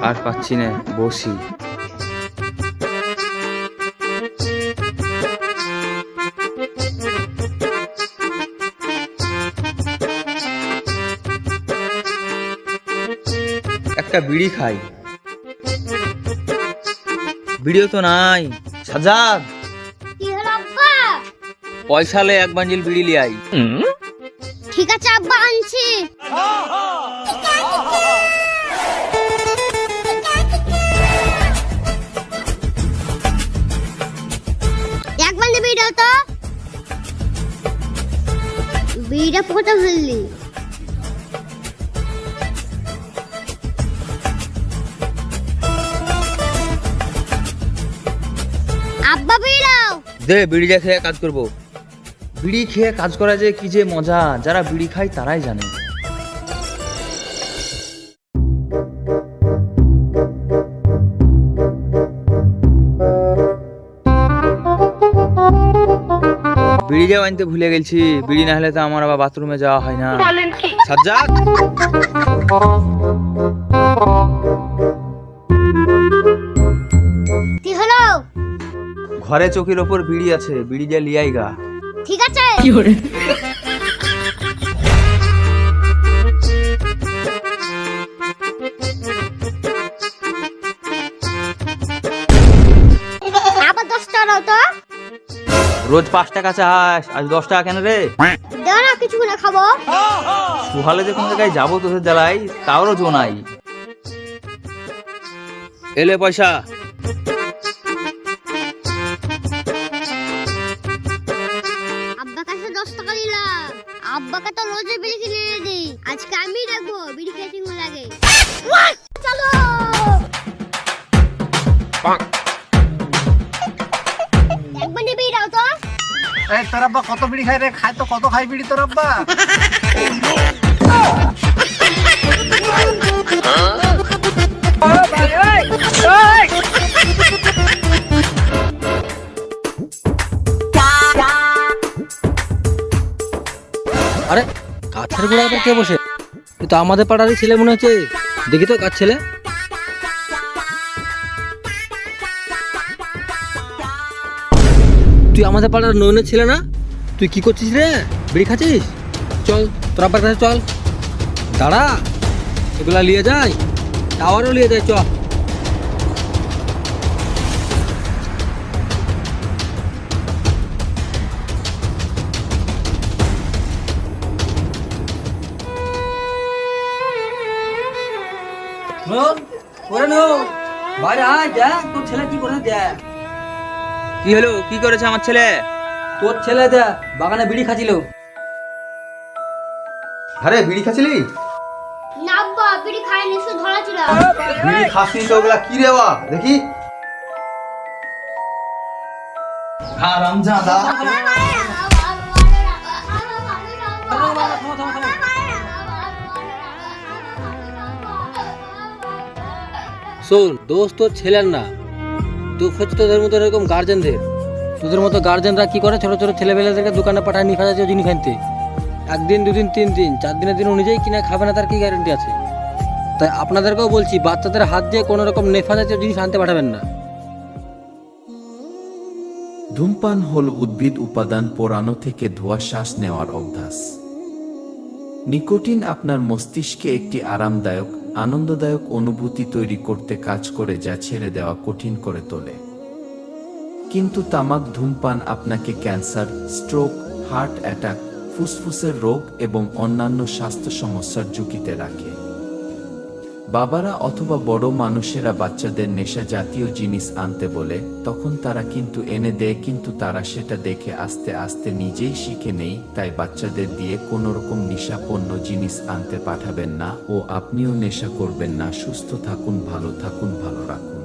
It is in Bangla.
আর পাচ্ছি না, বসি। একটা বিড়ি খাই। বিড়িও তো নাই। সাজাদ, কি হলো আব্বা? পয়সা লে, এক বান্ডিল বিড়ি লিয়ে আই। ঠিক আছে আব্বা, আনছি। এক বান্ডিল বিড়ি দাও তো। বিড়িটা কোথায় ফেললি? আব্বা বিড়ি দাও। দে, বিড়িটা খেয়ে কাজ করবো। বিড়ি খেয়ে কাজ করা যে কি যে মজা, যারা বিড়ি খায় তারাই জানে। বিড়ি যাও আনতে ভুলে গেছি। বিড়ি না হলে তো আমার আবার বাথরুমে যাওয়া হয় না। সাজ্জাদ, কি হলো? ঘরে চৌকির ওপর বিড়ি আছে, বিড়ি যা লিয়াই গা। ঠিক আছে। আবার 10 টাকা দাও তো। রোজ 5 টাকা চাস, আজ 10 টাকা কেন রে? দাও না, কিছু না খাবো। সুহালে যে কোন জায়গায় যাবো তোদের জ্বালাই, তাওরও জো নাই। এলে পয়সা। আব্বার কাছে 10 টাকা নিলাম। আব্বাকে তো রোজ বিড়ি কিনে এনে দিই, আজকে আমি রাখবো, বিড়ি খেতে মন লাগে। চলো। এক বান্ডিল বিড়ি দাও তো। এই তোর আব্বা কত বিড়ি খায় রে? খায় তো কত খায় বিড়ি তোর আব্বা? আরে কাছের গোড়ায় আবার কে বসে? এ তো আমাদের পাড়ারই ছেলে মনে হচ্ছে। দেখি তো কার ছেলে। তুই আমাদের পাড়ার নয়নের ছেলে না? তুই কি করছিস রে? বিড়ি খাচ্ছিস? চল তোর আব্বার কাছে চল। দাঁড়া, এগুলা নিয়ে যায়, টাওয়ারও নিয়ে যায়। চ। বাইরে আয়, দেখ তোর ছেলে কি করে। দেখ কি হলো? কি করেছে আমার ছেলে? তোর ছেলে দেখ বাগানে বিড়ি খাচ্ছিল। আরে বিড়ি খাচ্ছিলি? না আব্বা, বিড়ি খাইনি, শুধু ধরা ছিল। বিড়ি খাসনি তো ওগুলা কি রে বা দেখি। হারামজাদা। শোন, দোষ তোর ছেলের না, দুঃখ হচ্ছে তোদের মতো এরকম গার্জেনদের। তোদের মতো গার্জেনরা কি করে, ছোট ছোট ছেলেবেলাদেরকে দোকানে পাঠায় নিয়ে ফেলা জিনিস আনতে। 1 দিন 2 দিন 3 দিন 4 দিনের দিন নিজেই কিনে খাবে না, তার কি গ্যারেন্টি আছে? তাই আপনাদেরকেও বলছি, বাচ্চাদের হাত দিয়ে কোনো রকম নেশা জাতীয় জিনিস আনতে পাঠাবেন না। ধূমপান হল উদ্ভিদ উপাদান পোড়ানো থেকে ধোঁয়া শ্বাস নেওয়ার অভ্যাস। নিকোটিন আপনার মস্তিষ্কে একটি আরামদায়ক, আনন্দদায়ক অনুভূতি তৈরি করতে কাজ করে, যা ছেড়ে দেওয়া কঠিন করে তোলে। কিন্তু তামাক ধূমপান আপনাকে ক্যান্সার, স্ট্রোক, হার্ট অ্যাটাক, ফুসফুসের রোগ এবং অন্যান্য স্বাস্থ্য সমস্যার ঝুঁকিতে রাখে। বাবারা অথবা বড় মানুষেরা বাচ্চাদের নেশা জাতীয় জিনিস আনতে বলে, তখন তারা কিন্তু এনে দেয়, কিন্তু তারা সেটা দেখে আস্তে আস্তে নিজেই শিখে নেই। তাই বাচ্চাদের দিয়ে কোনো রকম নেশাপূর্ণ জিনিস আনতে পাঠাবেন না, ও আপনিও নেশা করবেন না। সুস্থ থাকুন, ভালো থাকুন, ভালো রাখুন।